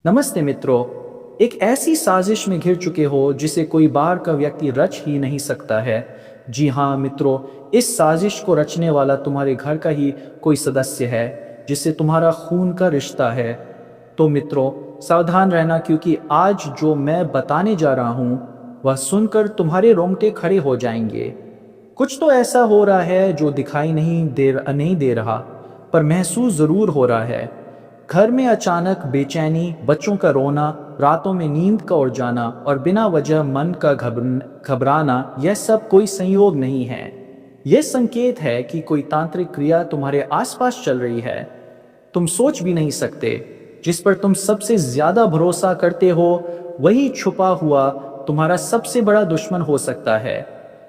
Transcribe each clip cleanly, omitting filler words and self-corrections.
नमस्ते मित्रों। एक ऐसी साजिश में घिर चुके हो जिसे कोई बाहर का व्यक्ति रच ही नहीं सकता है। जी हाँ मित्रों, इस साजिश को रचने वाला तुम्हारे घर का ही कोई सदस्य है जिससे तुम्हारा खून का रिश्ता है। तो मित्रों, सावधान रहना, क्योंकि आज जो मैं बताने जा रहा हूँ वह सुनकर तुम्हारे रोंगटे खड़े हो जाएंगे। कुछ तो ऐसा हो रहा है जो दिखाई नहीं दे रहा, पर महसूस जरूर हो रहा है। घर में अचानक बेचैनी, बच्चों का रोना, रातों में नींद का उड़ जाना और बिना वजह मन का घबराना, यह सब कोई संयोग नहीं है। यह संकेत है कि कोई तांत्रिक क्रिया तुम्हारे आसपास चल रही है। तुम सोच भी नहीं सकते, जिस पर तुम सबसे ज्यादा भरोसा करते हो वही छुपा हुआ तुम्हारा सबसे बड़ा दुश्मन हो सकता है।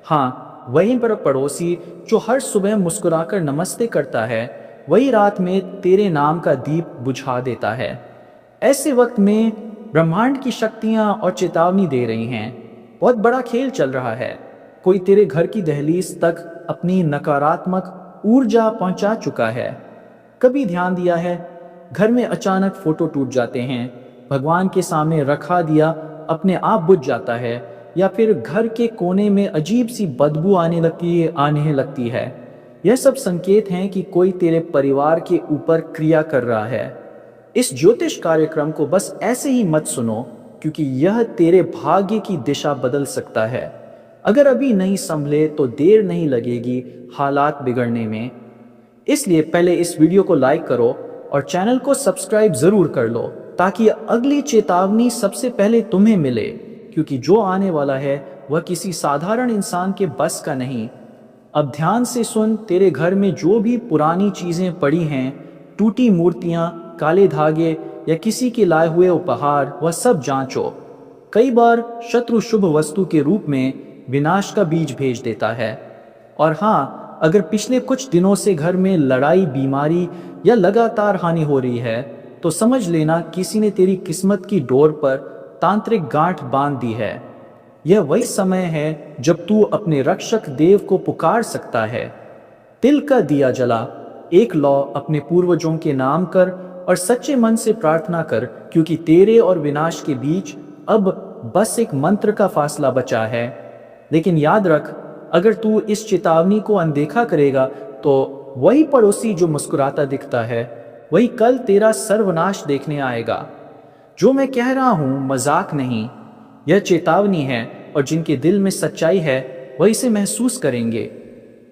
हाँ, वहीं पर पड़ोसी जो हर सुबह मुस्कुराकर नमस्ते करता है, वही रात में तेरे नाम का दीप बुझा देता है। ऐसे वक्त में ब्रह्मांड की शक्तियां और चेतावनी दे रही हैं, बहुत बड़ा खेल चल रहा है। कोई तेरे घर की दहलीज तक अपनी नकारात्मक ऊर्जा पहुंचा चुका है। कभी ध्यान दिया है, घर में अचानक फोटो टूट जाते हैं, भगवान के सामने रखा दिया अपने आप बुझ जाता है, या फिर घर के कोने में अजीब सी बदबू आने लगती है। यह सब संकेत हैं कि कोई तेरे परिवार के ऊपर क्रिया कर रहा है। इस ज्योतिष कार्यक्रम को बस ऐसे ही मत सुनो, क्योंकि यह तेरे भाग्य की दिशा बदल सकता है। अगर अभी नहीं संभले तो देर नहीं लगेगी हालात बिगड़ने में। इसलिए पहले इस वीडियो को लाइक करो और चैनल को सब्सक्राइब जरूर कर लो, ताकि अगली चेतावनी सबसे पहले तुम्हें मिले। क्योंकि जो आने वाला है वह किसी साधारण इंसान के बस का नहीं। अब ध्यान से सुन, तेरे घर में जो भी पुरानी चीजें पड़ी हैं, टूटी मूर्तियां, काले धागे या किसी के लाए हुए उपहार, वह सब जांचो। कई बार शत्रु शुभ वस्तु के रूप में विनाश का बीज भेज देता है। और हाँ, अगर पिछले कुछ दिनों से घर में लड़ाई, बीमारी या लगातार हानि हो रही है, तो समझ लेना किसी ने तेरी किस्मत की डोर पर तांत्रिक गांठ बांध दी है। यह वही समय है जब तू अपने रक्षक देव को पुकार सकता है। तिल का दिया जला, एक लौ अपने पूर्वजों के नाम कर और सच्चे मन से प्रार्थना कर, क्योंकि तेरे और विनाश के बीच अब बस एक मंत्र का फासला बचा है। लेकिन याद रख, अगर तू इस चेतावनी को अनदेखा करेगा तो वही पड़ोसी जो मुस्कुराता दिखता है, वही कल तेरा सर्वनाश देखने आएगा। जो मैं कह रहा हूं मजाक नहीं, यह चेतावनी है, और जिनके दिल में सच्चाई है वह इसे महसूस करेंगे।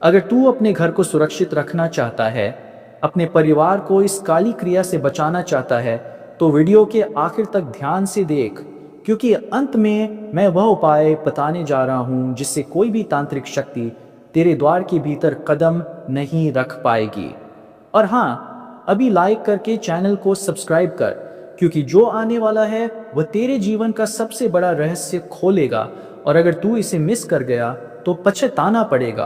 अगर तू अपने घर को सुरक्षित रखना चाहता है, अपने परिवार को इस काली क्रिया से बचाना चाहता है, तो वीडियो के आखिर तक ध्यान से देख, क्योंकि अंत में मैं वह उपाय बताने जा रहा हूं जिससे कोई भी तांत्रिक शक्ति तेरे द्वार के भीतर कदम नहीं रख पाएगी। और हाँ, अभी लाइक करके चैनल को सब्सक्राइब कर, क्योंकि जो आने वाला है वह तेरे जीवन का सबसे बड़ा रहस्य खोलेगा, और अगर तू इसे मिस कर गया तो पछताना पड़ेगा।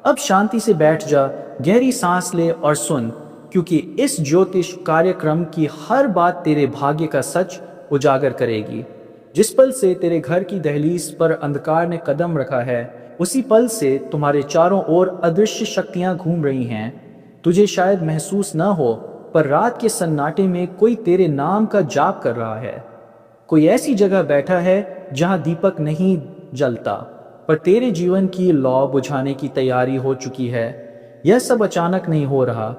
अब शांति से बैठ जा, गहरी सांस ले और सुन, क्योंकि इस ज्योतिष कार्यक्रम की हर बात तेरे भाग्य का सच उजागर करेगी। जिस पल से तेरे घर की दहलीज पर अंधकार ने कदम रखा है, उसी पल से तुम्हारे चारों ओर अदृश्य शक्तियां घूम रही हैं। तुझे शायद महसूस न हो, पर रात के सन्नाटे में कोई तेरे नाम का जाप कर रहा है। कोई ऐसी जगह बैठा है जहां दीपक नहीं जलता, पर तेरे जीवन की लौ बुझाने की तैयारी हो चुकी है। यह सब अचानक नहीं हो रहा।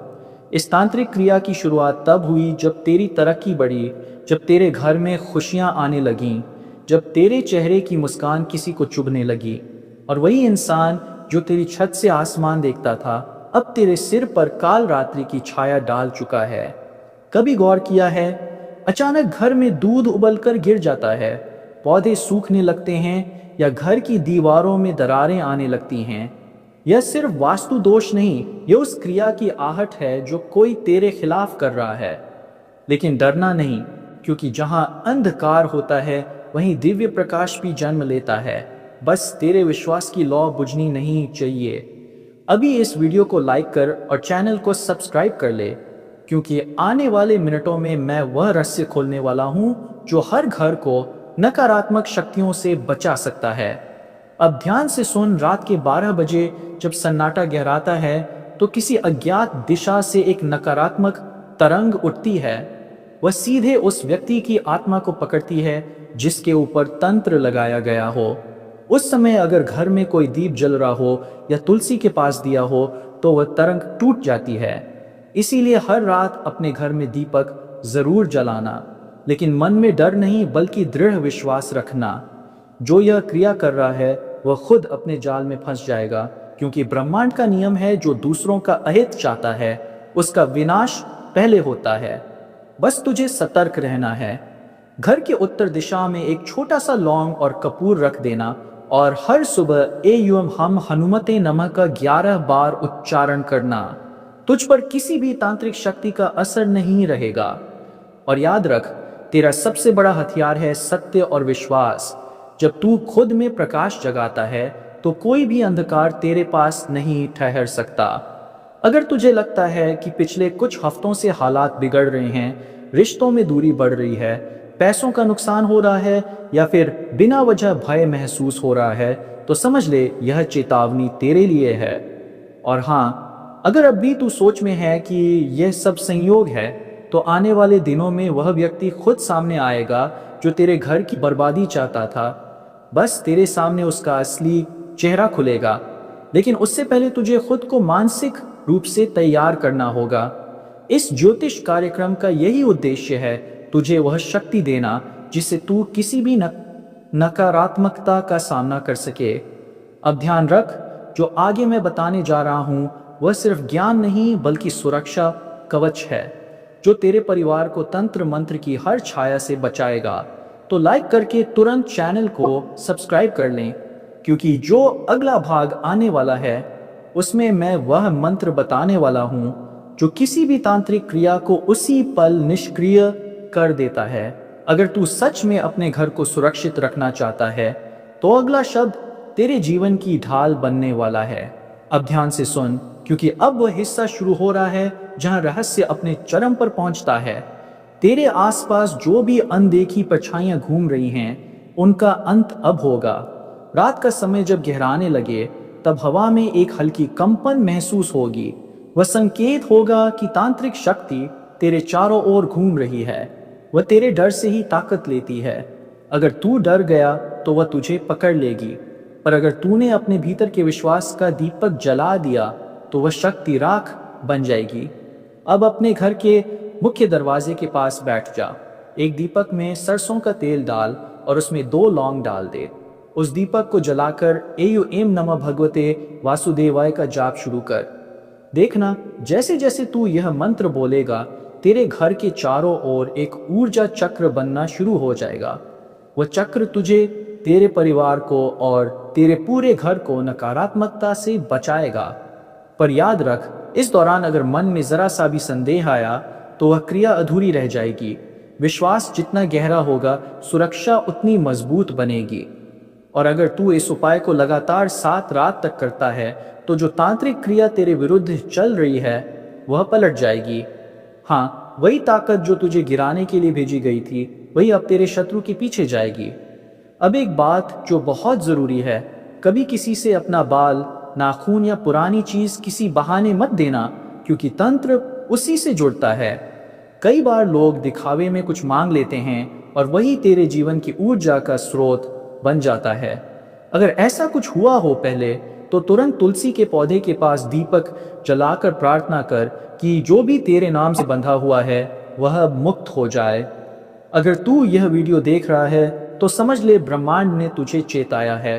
इस तांत्रिक क्रिया की शुरुआत तब हुई जब तेरी तरक्की बढ़ी, जब तेरे घर में खुशियां आने लगीं, जब तेरे चेहरे की मुस्कान किसी को चुभने लगी, और वही इंसान जो तेरी छत से आसमान देखता था, अब तेरे सिर पर काल रात्रि की छाया डाल चुका है। कभी गौर किया है, अचानक घर में दूध उबलकर गिर जाता है, पौधे सूखने लगते हैं, या घर की दीवारों में दरारें आने लगती हैं। यह सिर्फ वास्तु दोष नहीं, यह उस क्रिया की आहट है जो कोई तेरे खिलाफ कर रहा है। लेकिन डरना नहीं, क्योंकि जहां अंधकार होता है वहीं दिव्य प्रकाश भी जन्म लेता है। बस तेरे विश्वास की लौ बुझनी नहीं चाहिए। अभी इस वीडियो को लाइक कर और चैनल को सब्सक्राइब कर ले, क्योंकि आने वाले मिनटों में मैं वह रहस्य खोलने वाला हूं जो हर घर को नकारात्मक शक्तियों से बचा सकता है। अब ध्यान से सुन, रात के 12 बजे जब सन्नाटा गहराता है, तो किसी अज्ञात दिशा से एक नकारात्मक तरंग उठती है। वह सीधे उस व्यक्ति की आत्मा को पकड़ती है जिसके ऊपर तंत्र लगाया गया हो। उस समय अगर घर में कोई दीप जल रहा हो या तुलसी के पास दिया हो तो वह तरंग टूट जाती है। इसीलिए हर रात अपने घर में दीपक जरूर जलाना, लेकिन मन में डर नहीं बल्कि दृढ़ विश्वास रखना। जो यह क्रिया कर रहा है वह खुद अपने जाल में फंस जाएगा, क्योंकि ब्रह्मांड का नियम है जो दूसरों का अहित चाहता है उसका विनाश पहले होता है। बस तुझे सतर्क रहना है। घर के उत्तर दिशा में एक छोटा सा लौंग और कपूर रख देना और हर सुबह एयुम हम हनुमते नमः का 11 बार उच्चारण करना। तुझ पर किसी भी तांत्रिक शक्ति का असर नहीं रहेगा। और याद रख, तेरा सबसे बड़ा हथियार है सत्य और विश्वास। जब तू खुद में प्रकाश जगाता है तो कोई भी अंधकार तेरे पास नहीं ठहर सकता। अगर तुझे लगता है कि पिछले कुछ हफ्तों से हालात बिगड़ रहे हैं, रिश्तों में दूरी बढ़ रही है, पैसों का नुकसान हो रहा है या फिर बिना वजह भय महसूस हो रहा है, तो समझ ले यह चेतावनी तेरे लिए है। और हाँ, अगर अब भी तू सोच में है कि यह सब संयोग है, तो आने वाले दिनों में वह व्यक्ति खुद सामने आएगा जो तेरे घर की बर्बादी चाहता था। बस तेरे सामने उसका असली चेहरा खुलेगा, लेकिन उससे पहले तुझे खुद को मानसिक रूप से तैयार करना होगा। इस ज्योतिष कार्यक्रम का यही उद्देश्य है, तुझे वह शक्ति देना जिससे तू किसी भी नकारात्मकता का सामना कर सके। अब ध्यान रख, जो आगे मैं बताने जा रहा हूं वह सिर्फ ज्ञान नहीं बल्कि सुरक्षा कवच है जो तेरे परिवार को तंत्र मंत्र की हर छाया से बचाएगा। तो लाइक करके तुरंत चैनल को सब्सक्राइब कर लें, क्योंकि जो अगला भाग आने वाला है उसमें मैं वह मंत्र बताने वाला हूं जो किसी भी तांत्रिक क्रिया को उसी पल निष्क्रिय कर देता है। अगर तू सच में अपने घर को सुरक्षित रखना चाहता है तो अगला शब्द तेरे जीवन की ढाल बनने वाला है। अब ध्यान से सुन, क्योंकि अब वह हिस्सा शुरू हो रहा है जहां रहस्य अपने चरम पर पहुंचता है। तेरे आसपास जो भी अनदेखी परछाइयां घूम रही हैं, उनका अंत अब होगा। रात का समय जब गहराने लगे तब हवा में एक हल्की कंपन महसूस होगी। वह संकेत होगा कि तांत्रिक शक्ति तेरे चारों ओर घूम रही है। वह तेरे डर से ही ताकत लेती है। अगर तू डर गया तो वह तुझे पकड़ लेगी, पर अगर तूने अपने भीतर के विश्वास का दीपक जला दिया तो वह शक्ति राख बन जाएगी। अब अपने घर के मुख्य दरवाजे के पास बैठ जा। एक दीपक में सरसों का तेल डाल और उसमें 2 लौंग डाल दे। उस दीपक को जलाकर एम नमः भगवते वासुदेवाय का जाप शुरू कर। देखना, जैसे जैसे तू यह मंत्र बोलेगा तेरे घर के चारों ओर एक ऊर्जा चक्र बनना शुरू हो जाएगा। वह चक्र तुझे, तेरे परिवार को और तेरे पूरे घर को नकारात्मकता से बचाएगा। पर याद रख, इस दौरान अगर मन में जरा सा भी संदेह आया तो वह क्रिया अधूरी रह जाएगी। विश्वास जितना गहरा होगा, सुरक्षा उतनी मजबूत बनेगी। और अगर तू इस उपाय को लगातार 7 रात तक करता है तो जो तांत्रिक क्रिया तेरे विरुद्ध चल रही है वह पलट जाएगी। हाँ, वही ताकत जो तुझे गिराने के लिए भेजी गई थी वही अब तेरे शत्रु के पीछे जाएगी। अब एक बात जो बहुत जरूरी है, कभी किसी से अपना बाल, नाखून या पुरानी चीज किसी बहाने मत देना, क्योंकि तंत्र उसी से जुड़ता है। कई बार लोग दिखावे में कुछ मांग लेते हैं और वही तेरे जीवन की ऊर्जा का स्रोत बन जाता है। अगर ऐसा कुछ हुआ हो पहले तो तुरंत तुलसी के पौधे के पास दीपक जलाकर प्रार्थना कर कि जो भी तेरे नाम से बंधा हुआ है वह मुक्त हो जाए। अगर तू यह वीडियो देख रहा है तो समझ ले ब्रह्मांड ने तुझे चेताया है।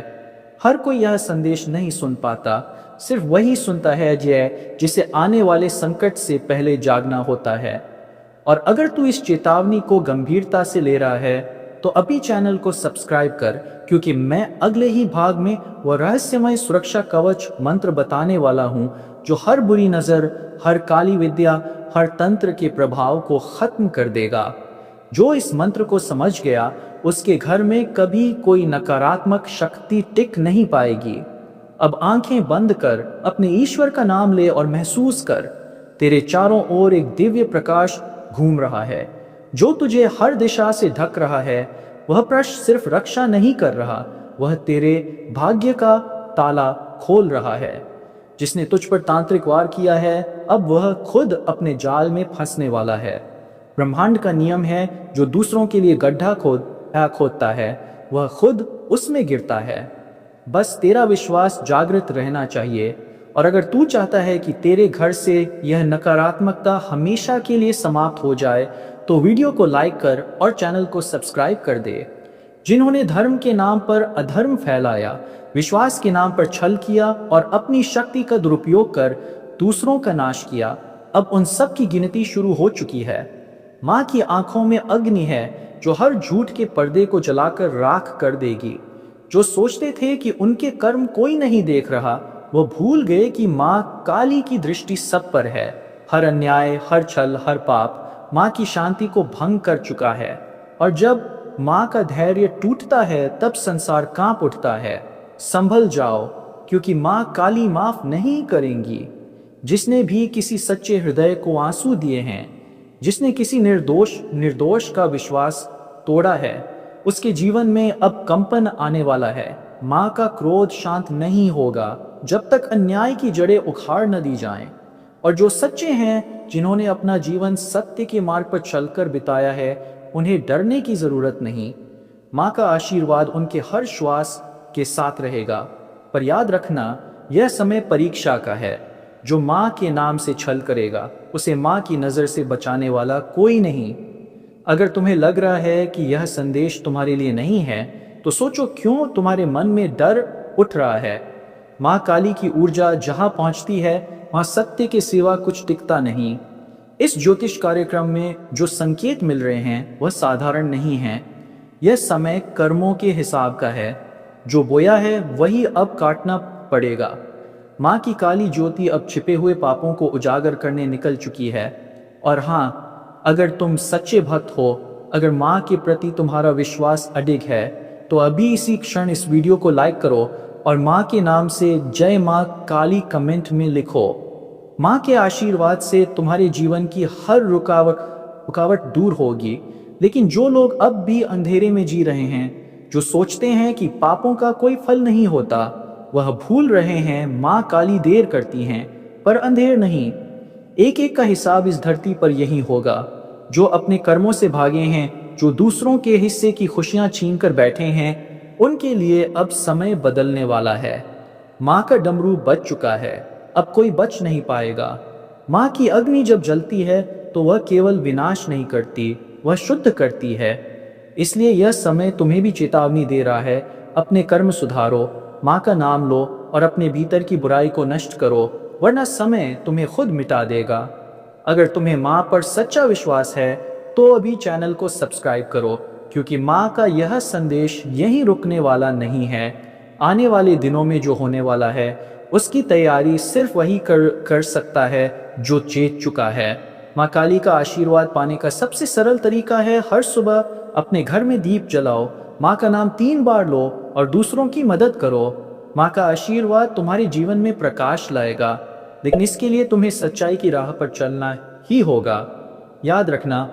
हर कोई यह संदेश नहीं सुन पाता, सिर्फ वही सुनता है जिसे आने वाले संकट से पहले जागना होता है। और अगर तू इस चेतावनी को गंभीरता से ले रहा है तो अभी चैनल को सब्सक्राइब कर, क्योंकि मैं अगले ही भाग में वह रहस्यमय सुरक्षा कवच मंत्र बताने वाला हूं जो हर बुरी नजर, हर काली विद्या, हर तंत्र के प्रभाव को खत्म कर देगा। जो इस मंत्र को समझ गया उसके घर में कभी कोई नकारात्मक शक्ति टिक नहीं पाएगी। अब आंखें बंद कर अपने ईश्वर का नाम ले और महसूस कर, तेरे चारों ओर एक दिव्य प्रकाश घूम रहा है जो तुझे हर दिशा से ढक रहा है। वह प्रश्न सिर्फ रक्षा नहीं कर रहा, वह तेरे भाग्य का ताला खोल रहा है। जिसने तुझ पर तांत्रिक वार किया है अब वह खुद अपने जाल में फंसने वाला है। ब्रह्मांड का नियम है, जो दूसरों के लिए गड्ढा खोदता है वह खुद उसमें गिरता है। बस तेरा विश्वास जागृत रहना चाहिए। और अगर तू चाहता है कि तेरे घर से यह नकारात्मकता हमेशा के लिए समाप्त हो जाए, तो वीडियो को लाइक कर और चैनल को सब्सक्राइब कर दे। जिन्होंने धर्म के नाम पर अधर्म फैलाया, विश्वास के नाम पर छल किया और अपनी शक्ति का दुरुपयोग कर दूसरों का नाश किया, अब उन सब की गिनती शुरू हो चुकी है। माँ की आंखों में अग्नि है, जो हर झूठ के पर्दे को जलाकर राख कर देगी। जो सोचते थे कि उनके कर्म कोई नहीं देख रहा, वो भूल गए कि माँ काली की दृष्टि सब पर है। हर अन्याय, हर छल, हर पाप माँ की शांति को भंग कर चुका है। और जब माँ का धैर्य टूटता है, तब संसार कांप उठता है। संभल जाओ, क्योंकि माँ काली माफ नहीं करेंगी। जिसने भी किसी सच्चे हृदय को आंसू दिए हैं, जिसने किसी निर्दोष का विश्वास तोड़ा है, उसके जीवन में अब कंपन आने वाला है। माँ का क्रोध शांत नहीं होगा जब तक अन्याय की जड़ें उखाड़ न दी जाएं। और जो सच्चे हैं, जिन्होंने अपना जीवन सत्य के मार्ग पर चलकर बिताया है, उन्हें डरने की जरूरत नहीं। माँ का आशीर्वाद उनके हर श्वास के साथ रहेगा। पर याद रखना, यह समय परीक्षा का है। जो माँ के नाम से छल करेगा, उसे माँ की नज़र से बचाने वाला कोई नहीं। अगर तुम्हें लग रहा है कि यह संदेश तुम्हारे लिए नहीं है, तो सोचो क्यों तुम्हारे मन में डर उठ रहा है। माँ काली की ऊर्जा जहाँ पहुँचती है, वहाँ सत्य के सिवा कुछ टिकता नहीं। इस ज्योतिष कार्यक्रम में जो संकेत मिल रहे हैं, वह साधारण नहीं है। यह समय कर्मों के हिसाब का है। जो बोया है वही अब काटना पड़ेगा। माँ की काली ज्योति अब छिपे हुए पापों को उजागर करने निकल चुकी है। और हाँ, अगर तुम सच्चे भक्त हो, अगर माँ के प्रति तुम्हारा विश्वास अडिग है, तो अभी इसी क्षण इस वीडियो को लाइक करो और माँ के नाम से जय माँ काली कमेंट में लिखो। माँ के आशीर्वाद से तुम्हारे जीवन की हर रुकावट दूर होगी। लेकिन जो लोग अब भी अंधेरे में जी रहे हैं, जो सोचते हैं कि पापों का कोई फल नहीं होता, वह भूल रहे हैं माँ काली देर करती हैं, पर अंधेर नहीं। एक एक का हिसाब इस धरती पर यही होगा। जो अपने कर्मों से भागे हैं, जो दूसरों के हिस्से की खुशियां छीन कर बैठे हैं, उनके लिए अब समय बदलने वाला है। माँ का डमरू बज चुका है, अब कोई बच नहीं पाएगा। माँ की अग्नि जब जलती है, तो वह केवल विनाश नहीं करती, वह शुद्ध करती है। इसलिए यह समय तुम्हें भी चेतावनी दे रहा है, अपने कर्म सुधारो, माँ का नाम लो और अपने भीतर की बुराई को नष्ट करो, वरना समय तुम्हें खुद मिटा देगा। अगर तुम्हें माँ पर सच्चा विश्वास है, तो अभी चैनल को सब्सक्राइब करो, क्योंकि माँ का यह संदेश यहीं रुकने वाला नहीं है। आने वाले दिनों में जो होने वाला है, उसकी तैयारी सिर्फ वही कर सकता है जो जीत चुका है। माँ काली का आशीर्वाद पाने का सबसे सरल तरीका है, हर सुबह अपने घर में दीप जलाओ, माँ का नाम 3 बार लो और दूसरों की मदद करो। माँ का आशीर्वाद तुम्हारे जीवन में प्रकाश लाएगा, लेकिन इसके लिए तुम्हें सच्चाई की राह पर चलना ही होगा। याद रखना,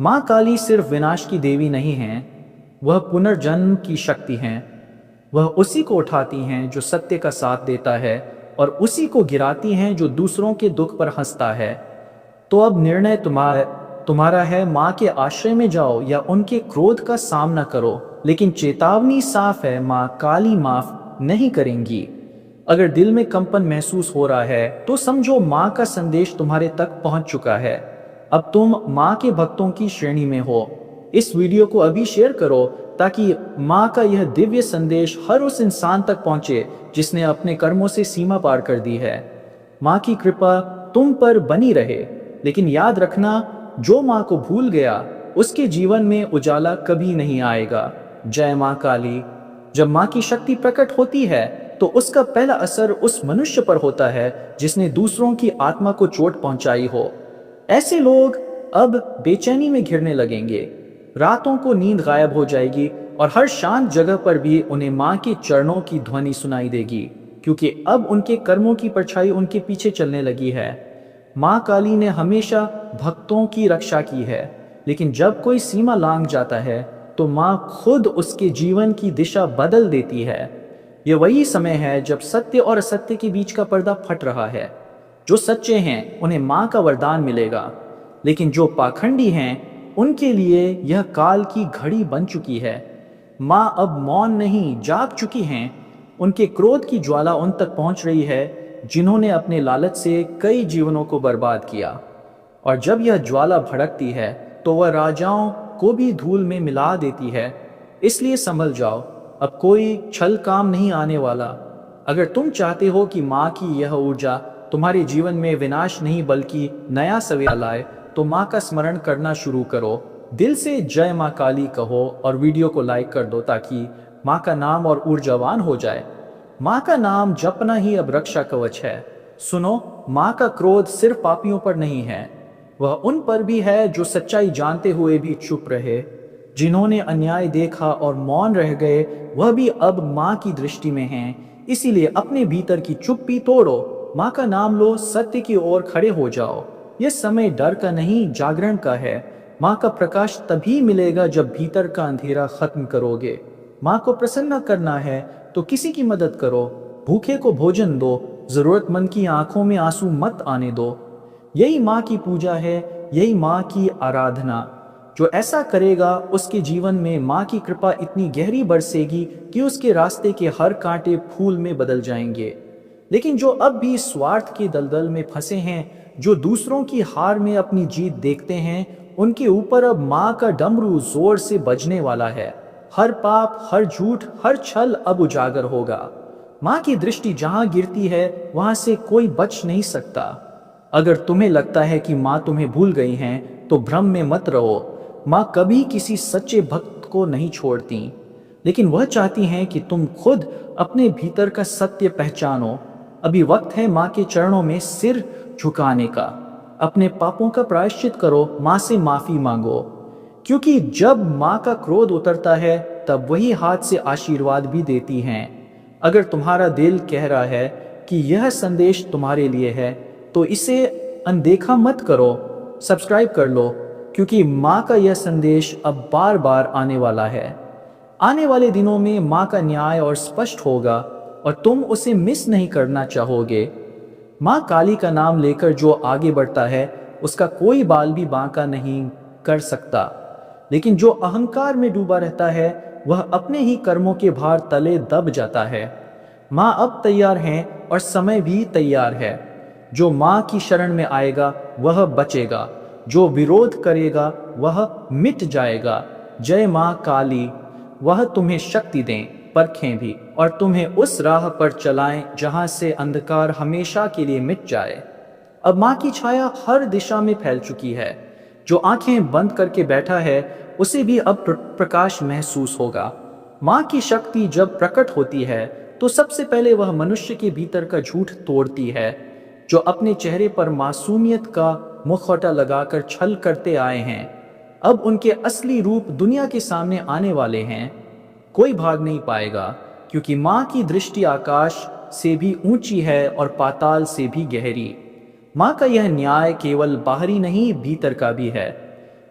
माँ काली सिर्फ विनाश की देवी नहीं है, वह पुनर्जन्म की शक्ति हैं। वह उसी को उठाती हैं जो सत्य का साथ देता है, और उसी को गिराती हैं जो दूसरों के दुख पर हंसता है। तो अब निर्णय तुम्हारा है, माँ के आश्रय में जाओ या उनके क्रोध का सामना करो। लेकिन चेतावनी साफ है, माँ काली माफ नहीं करेंगी। अगर दिल में कंपन महसूस हो रहा है, तो समझो माँ का संदेश तुम्हारे तक पहुँच चुका है। अब तुम माँ के भक्तों की श्रेणी में हो। इस वीडियो को अभी शेयर करो, ताकि माँ का यह दिव्य संदेश हर उस इंसान तक पहुँचे जिसने अपने कर्मों से सीमा पार कर दी है। माँ की कृपा तुम पर बनी रहे। लेकिन याद रखना, जो माँ को भूल गया, उसके जीवन में उजाला कभी नहीं आएगा। जय माँ काली। जब माँ की शक्ति प्रकट होती है, तो उसका पहला असर उस मनुष्य पर होता है जिसने दूसरों की आत्मा को चोट पहुंचाई हो। ऐसे लोग अब बेचैनी में घिरने लगेंगे, रातों को नींद गायब हो जाएगी और हर शांत जगह पर भी उन्हें माँ के चरणों की ध्वनि सुनाई देगी, क्योंकि अब उनके कर्मों की परछाई उनके पीछे चलने लगी है। माँ काली ने हमेशा भक्तों की रक्षा की है, लेकिन जब कोई सीमा लांघ जाता है, तो माँ खुद उसके जीवन की दिशा बदल देती है। यह वही समय है जब सत्य और असत्य के बीच का पर्दा फट रहा है। जो सच्चे हैं, उन्हें माँ का वरदान मिलेगा, लेकिन जो पाखंडी हैं उनके लिए यह काल की घड़ी बन चुकी है। माँ अब मौन नहीं, जाग चुकी हैं। उनके क्रोध की ज्वाला उन तक पहुंच रही है जिन्होंने अपने लालच से कई जीवनों को बर्बाद किया। और जब यह ज्वाला भड़कती है तो वह राजाओं को भी धूल में मिला देती है। इसलिए संभल जाओ, अब कोई छल काम नहीं आने वाला। अगर तुम चाहते हो कि माँ की यह ऊर्जा तुम्हारे जीवन में विनाश नहीं बल्कि नया सवेरा लाए, तो माँ का स्मरण करना शुरू करो। दिल से जय माँ काली कहो और वीडियो को लाइक कर दो ताकि माँ का नाम और ऊर्जावान हो जाए। माँ का नाम जपना ही अब रक्षा कवच है। सुनो, माँ का क्रोध सिर्फ पापियों पर नहीं है, वह उन पर भी है जो सच्चाई जानते हुए भी चुप रहे। जिन्होंने अन्याय देखा और मौन रह गए, वह भी अब माँ की दृष्टि में हैं। इसीलिए अपने भीतर की चुप्पी तोड़ो, माँ का नाम लो, सत्य की ओर खड़े हो जाओ। यह समय डर का नहीं, जागरण का है। माँ का प्रकाश तभी मिलेगा जब भीतर का अंधेरा खत्म करोगे। माँ को प्रसन्न करना है तो किसी की मदद करो, भूखे को भोजन दो, जरूरतमंद की आंखों में आंसू मत आने दो। यही माँ की पूजा है, यही माँ की आराधना। जो ऐसा करेगा उसके जीवन में माँ की कृपा इतनी गहरी बरसेगी कि उसके रास्ते के हर कांटे फूल में बदल जाएंगे। लेकिन जो अब भी स्वार्थ के दलदल में फंसे हैं, जो दूसरों की हार में अपनी जीत देखते हैं, उनके ऊपर अब माँ का डमरू जोर से बजने वाला है। हर पाप, हर झूठ, हर छल अब उजागर होगा। माँ की दृष्टि जहां गिरती है वहां से कोई बच नहीं सकता। अगर तुम्हें लगता है कि माँ तुम्हें भूल गई हैं, तो भ्रम में मत रहो। माँ कभी किसी सच्चे भक्त को नहीं छोड़ती, लेकिन वह चाहती हैं कि तुम खुद अपने भीतर का सत्य पहचानो। अभी वक्त है माँ के चरणों में सिर झुकाने का। अपने पापों का प्रायश्चित करो, माँ से माफी मांगो, क्योंकि जब माँ का क्रोध उतरता है तब वही हाथ से आशीर्वाद भी देती हैं। अगर तुम्हारा दिल कह रहा है कि यह संदेश तुम्हारे लिए है, तो इसे अनदेखा मत करो। सब्सक्राइब कर लो, क्योंकि माँ का यह संदेश अब बार बार आने वाला है। आने वाले दिनों में माँ का न्याय और स्पष्ट होगा और तुम उसे मिस नहीं करना चाहोगे। माँ काली का नाम लेकर जो आगे बढ़ता है उसका कोई बाल भी बांका नहीं कर सकता, लेकिन जो अहंकार में डूबा रहता है वह अपने ही कर्मों के भार तले दब जाता है। माँ अब तैयार हैं और समय भी तैयार है। जो माँ की शरण में आएगा वह बचेगा, जो विरोध करेगा वह मिट जाएगा। जय माँ काली। वह तुम्हें शक्ति दें, परखें भी और तुम्हें उस राह पर चलाएं जहां से अंधकार हमेशा के लिए मिट जाए। अब माँ की छाया हर दिशा में फैल चुकी है। जो आंखें बंद करके बैठा है उसे भी अब प्रकाश महसूस होगा। माँ की शक्ति जब प्रकट होती है तो सबसे पहले वह मनुष्य के भीतर का झूठ तोड़ती है। जो अपने चेहरे पर मासूमियत का मुखौटा लगाकर छल करते आए हैं, अब उनके असली रूप दुनिया के सामने आने वाले हैं। कोई भाग नहीं पाएगा, क्योंकि माँ की दृष्टि आकाश से भी ऊंची है और पाताल से भी गहरी। माँ का यह न्याय केवल बाहरी नहीं, भीतर का भी है।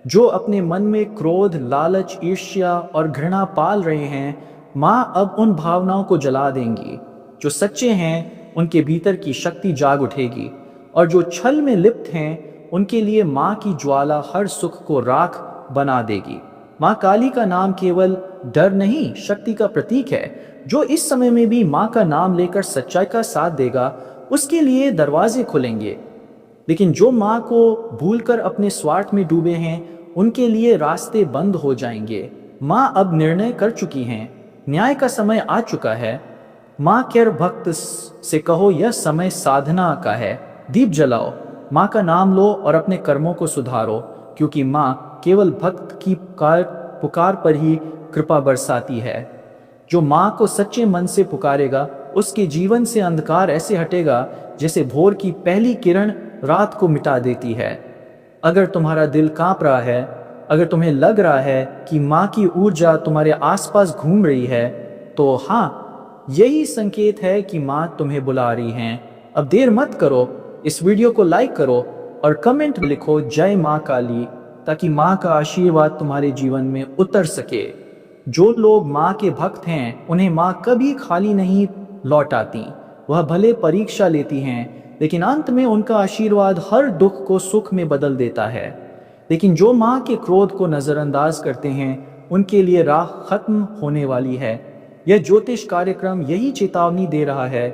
जो अपने मन में क्रोध, लालच, ईर्ष्या और घृणा पाल रहे हैं, माँ अब उन भावनाओं को जला देंगी। जो सच्चे हैं उनके भीतर की शक्ति जाग उठेगी, और जो छल में लिप्त हैं उनके लिए माँ की ज्वाला हर सुख को राख बना देगी। माँ काली का नाम केवल डर नहीं, शक्ति का प्रतीक है। जो इस समय में भी माँ का नाम लेकर सच्चाई का साथ देगा, उसके लिए दरवाजे खुलेंगे। लेकिन जो माँ को भूलकर अपने स्वार्थ में डूबे हैं, उनके लिए रास्ते बंद हो जाएंगे। माँ अब निर्णय कर चुकी हैं, न्याय का समय आ चुका है। माँ के भक्त से कहो, यह समय साधना का है। दीप जलाओ, माँ का नाम लो और अपने कर्मों को सुधारो, क्योंकि माँ केवल भक्त की पुकार पर ही कृपा बरसाती है। जो माँ को सच्चे मन से पुकारेगा उसके जीवन से अंधकार ऐसे हटेगा जैसे भोर की पहली किरण रात को मिटा देती है। अगर तुम्हारा दिल कांप रहा है, अगर तुम्हें लग रहा है कि माँ की ऊर्जा तुम्हारे आसपास घूम रही है, तो हाँ, यही संकेत है कि माँ तुम्हें बुला रही हैं। अब देर मत करो, इस वीडियो को लाइक करो और कमेंट में लिखो जय माँ काली, ताकि माँ का आशीर्वाद तुम्हारे जीवन में उतर सके। जो लोग माँ के भक्त हैं उन्हें माँ कभी खाली नहीं लौटाती। वह भले परीक्षा लेती हैं, लेकिन अंत में उनका आशीर्वाद हर दुख को सुख में बदल देता है। लेकिन जो माँ के क्रोध को नज़रअंदाज करते हैं उनके लिए राह खत्म होने वाली है। यह ज्योतिष कार्यक्रम यही चेतावनी दे रहा है,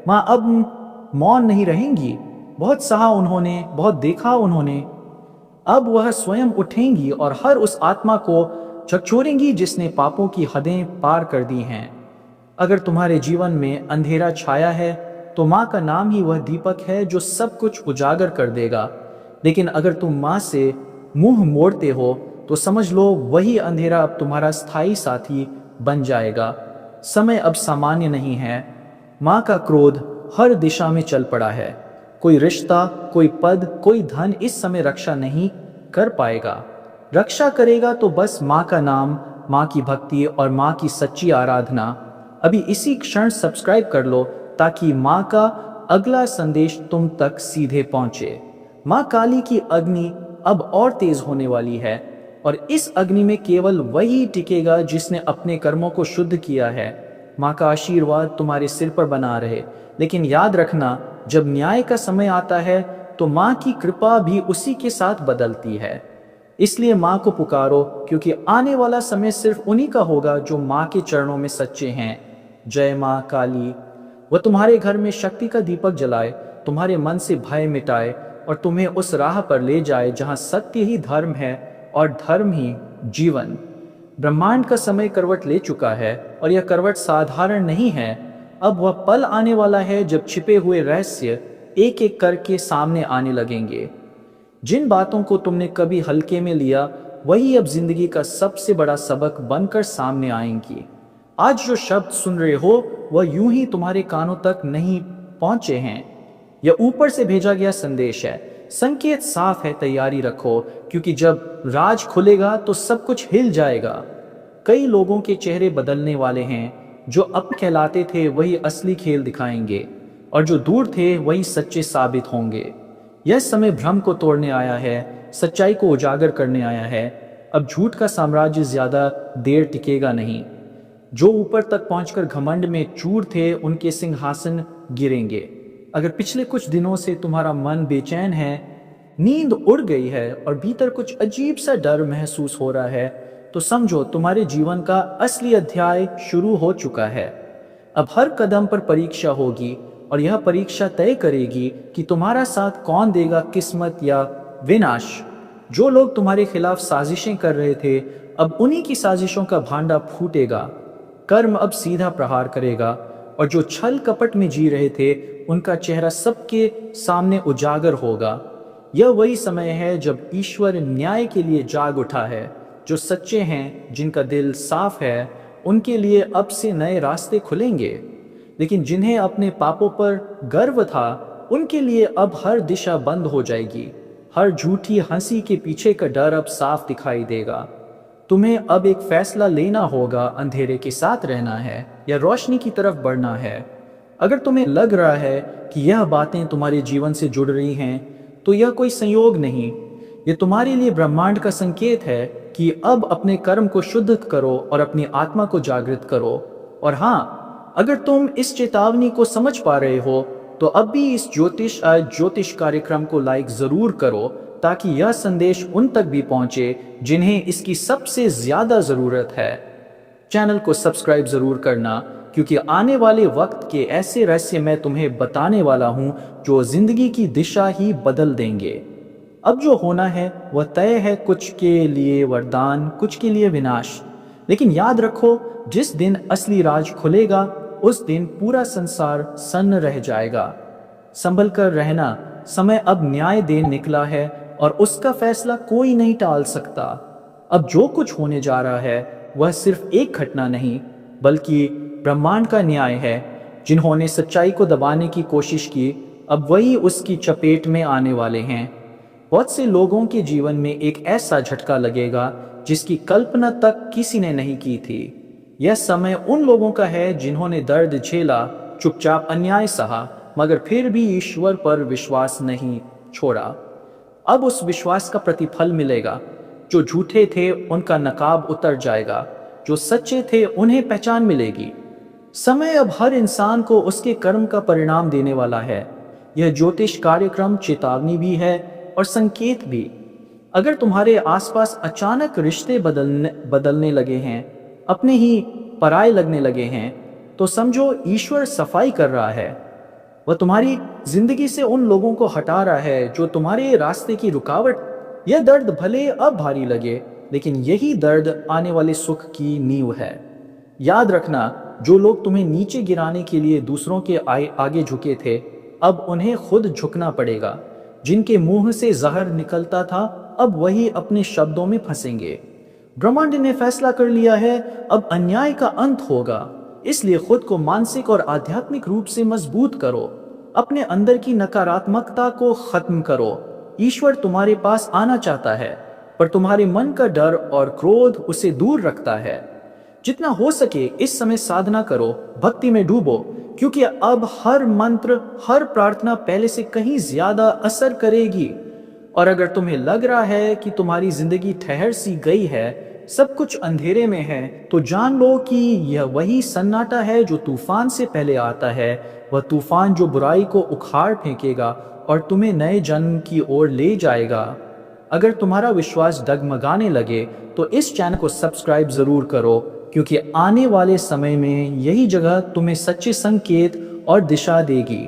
माँ अब मौन नहीं रहेंगी। बहुत सहा उन्होंने, बहुत देखा उन्होंने। अब वह स्वयं उठेंगी और हर उस आत्मा को झकझोरेंगी जिसने पापों की हदें पार कर दी हैं। अगर तुम्हारे जीवन में अंधेरा छाया है तो माँ का नाम ही वह दीपक है जो सब कुछ उजागर कर देगा। लेकिन अगर तुम माँ से मुंह मोड़ते हो तो समझ लो वही अंधेरा अब तुम्हारा स्थायी साथी बन जाएगा। समय अब सामान्य नहीं है। माँ का क्रोध हर दिशा में चल पड़ा है। कोई रिश्ता, कोई पद, कोई धन इस समय रक्षा नहीं कर पाएगा। रक्षा करेगा तो बस माँ का नाम, माँ की भक्ति और माँ की सच्ची आराधना। अभी इसी क्षण सब्सक्राइब कर लो ताकि माँ का अगला संदेश तुम तक सीधे पहुंचे। माँ काली की अग्नि अब और तेज होने वाली है और इस अग्नि में केवल वही टिकेगा जिसने अपने कर्मों को शुद्ध किया है। माँ का आशीर्वाद तुम्हारे सिर पर बना रहे, लेकिन याद रखना जब न्याय का समय आता है तो माँ की कृपा भी उसी के साथ बदलती है। इसलिए माँ को पुकारो, क्योंकि आने वाला समय सिर्फ उन्हीं का होगा जो माँ के चरणों में सच्चे हैं। जय माँ काली। वह तुम्हारे घर में शक्ति का दीपक जलाए, तुम्हारे मन से भय मिटाए और तुम्हें उस राह पर ले जाए जहाँ सत्य ही धर्म है और धर्म ही जीवन। ब्रह्मांड का समय करवट ले चुका है और यह करवट साधारण नहीं है। अब वह पल आने वाला है जब छिपे हुए रहस्य एक एक करके सामने आने लगेंगे। जिन बातों को तुमने कभी हल्के में लिया वही अब जिंदगी का सबसे बड़ा सबक बनकर सामने आएंगी। आज जो शब्द सुन रहे हो वह यूं ही तुम्हारे कानों तक नहीं पहुंचे हैं। यह ऊपर से भेजा गया संदेश है। संकेत साफ है, तैयारी रखो, क्योंकि जब राज खुलेगा तो सब कुछ हिल जाएगा। कई लोगों के चेहरे बदलने वाले हैं। जो अब कहलाते थे वही असली खेल दिखाएंगे और जो दूर थे वही सच्चे साबित होंगे। यह समय भ्रम को तोड़ने आया है, सच्चाई को उजागर करने आया है। अब झूठ का साम्राज्य ज्यादा देर टिकेगा नहीं। जो ऊपर तक पहुंचकर घमंड में चूर थे उनके सिंहासन गिरेंगे। अगर पिछले कुछ दिनों से तुम्हारा मन बेचैन है, नींद उड़ गई है और भीतर कुछ अजीब सा डर महसूस हो रहा है, तो समझो तुम्हारे जीवन का असली अध्याय शुरू हो चुका है। अब हर कदम पर परीक्षा होगी और यह परीक्षा तय करेगी कि तुम्हारा साथ कौन देगा, किस्मत या विनाश। जो लोग तुम्हारे खिलाफ साजिशें कर रहे थे अब उन्हीं की साजिशों का भांडा फूटेगा। कर्म अब सीधा प्रहार करेगा और जो छल कपट में जी रहे थे उनका चेहरा सबके सामने उजागर होगा। यह वही समय है जब ईश्वर न्याय के लिए जाग उठा है। जो सच्चे हैं, जिनका दिल साफ है, उनके लिए अब से नए रास्ते खुलेंगे। लेकिन जिन्हें अपने पापों पर गर्व था उनके लिए अब हर दिशा बंद हो जाएगी। हर झूठी हंसी के पीछे का डर अब साफ दिखाई देगा। तुम्हें अब एक फैसला लेना होगा, अंधेरे के साथ रहना है या रोशनी की तरफ बढ़ना है। अगर तुम्हें लग रहा है कि यह बातें तुम्हारे जीवन से जुड़ रही हैं तो यह कोई संयोग नहीं, यह तुम्हारे लिए ब्रह्मांड का संकेत है कि अब अपने कर्म को शुद्ध करो और अपनी आत्मा को जागृत करो। और हाँ, अगर तुम इस चेतावनी को समझ पा रहे हो तो अब भी इस ज्योतिष कार्यक्रम को लाइक जरूर करो ताकि यह संदेश उन तक भी पहुंचे जिन्हें इसकी सबसे ज्यादा जरूरत है। चैनल को सब्सक्राइब जरूर करना, क्योंकि आने वाले वक्त के ऐसे रहस्य मैं तुम्हें बताने वाला हूं जो जिंदगी की दिशा ही बदल देंगे। अब जो होना है वह तय है, कुछ के लिए वरदान, कुछ के लिए विनाश। लेकिन याद रखो, जिस दिन असली राज खुलेगा उस दिन पूरा संसार सन्न रह जाएगा। संभल कर रहना, समय अब न्याय देने निकला है और उसका फैसला कोई नहीं टाल सकता। अब जो कुछ होने जा रहा है वह सिर्फ एक घटना नहीं बल्कि ब्रह्मांड का न्याय है। जिन्होंने सच्चाई को दबाने की कोशिश की अब वही उसकी चपेट में आने वाले हैं। बहुत से लोगों के जीवन में एक ऐसा झटका लगेगा जिसकी कल्पना तक किसी ने नहीं की थी। यह समय उन लोगों का है जिन्होंने दर्द झेला, चुपचाप अन्याय सहा, मगर फिर भी ईश्वर पर विश्वास नहीं छोड़ा। अब उस विश्वास का प्रतिफल मिलेगा। जो झूठे थे उनका नकाब उतर जाएगा, जो सच्चे थे उन्हें पहचान मिलेगी। समय अब हर इंसान को उसके कर्म का परिणाम देने वाला है। यह ज्योतिष कार्यक्रम चेतावनी भी है और संकेत भी। अगर तुम्हारे आसपास अचानक रिश्ते बदलने लगे हैं, अपने ही पराये लगने लगे हैं, तो समझो ईश्वर सफाई कर रहा है। वह तुम्हारी जिंदगी से उन लोगों को हटा रहा है जो तुम्हारे रास्ते की रुकावट। यह दर्द भले अब भारी लगे, लेकिन यही दर्द आने वाले सुख की नींव है। याद रखना, जो लोग तुम्हें नीचे गिराने के लिए दूसरों के आगे झुके थे, अब उन्हें खुद झुकना पड़ेगा। जिनके मुंह से जहर निकलता था, अब वही अपने शब्दों में फंसेंगे। ब्रह्मांड ने फैसला कर लिया है, अब अन्याय का अंत होगा। इसलिए खुद को मानसिक और आध्यात्मिक रूप से मजबूत करो। अपने अंदर की नकारात्मकता को खत्म करो। ईश्वर तुम्हारे पास आना चाहता है, पर तुम्हारे मन का डर और क्रोध उसे दूर रखता है। जितना हो सके इस समय साधना करो, भक्ति में डूबो, क्योंकि अब हर मंत्र, हर प्रार्थना पहले से कहीं ज्यादा असर करेगी। और अगर तुम्हें लग रहा है कि तुम्हारी जिंदगी ठहर सी गई है, सब कुछ अंधेरे में है, तो जान लो कि यह वही सन्नाटा है जो तूफान से पहले आता है। वह तूफान जो बुराई को उखाड़ फेंकेगा और तुम्हें नए जन्म की ओर ले जाएगा। अगर तुम्हारा विश्वास डगमगाने लगे तो इस चैनल को सब्सक्राइब जरूर करो, क्योंकि आने वाले समय में यही जगह तुम्हें सच्चे संकेत और दिशा देगी।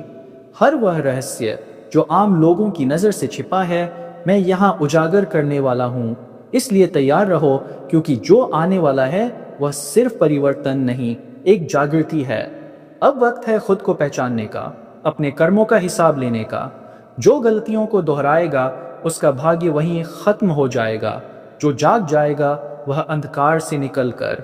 हर वह रहस्य जो आम लोगों की नज़र से छिपा है, मैं यहाँ उजागर करने वाला हूँ। इसलिए तैयार रहो, क्योंकि जो आने वाला है वह सिर्फ परिवर्तन नहीं, एक जागृति है। अब वक्त है खुद को पहचानने का, अपने कर्मों का हिसाब लेने का। जो गलतियों को दोहराएगा उसका भाग्य वहीं खत्म हो जाएगा। जो जाग जाएगा वह अंधकार से निकलकर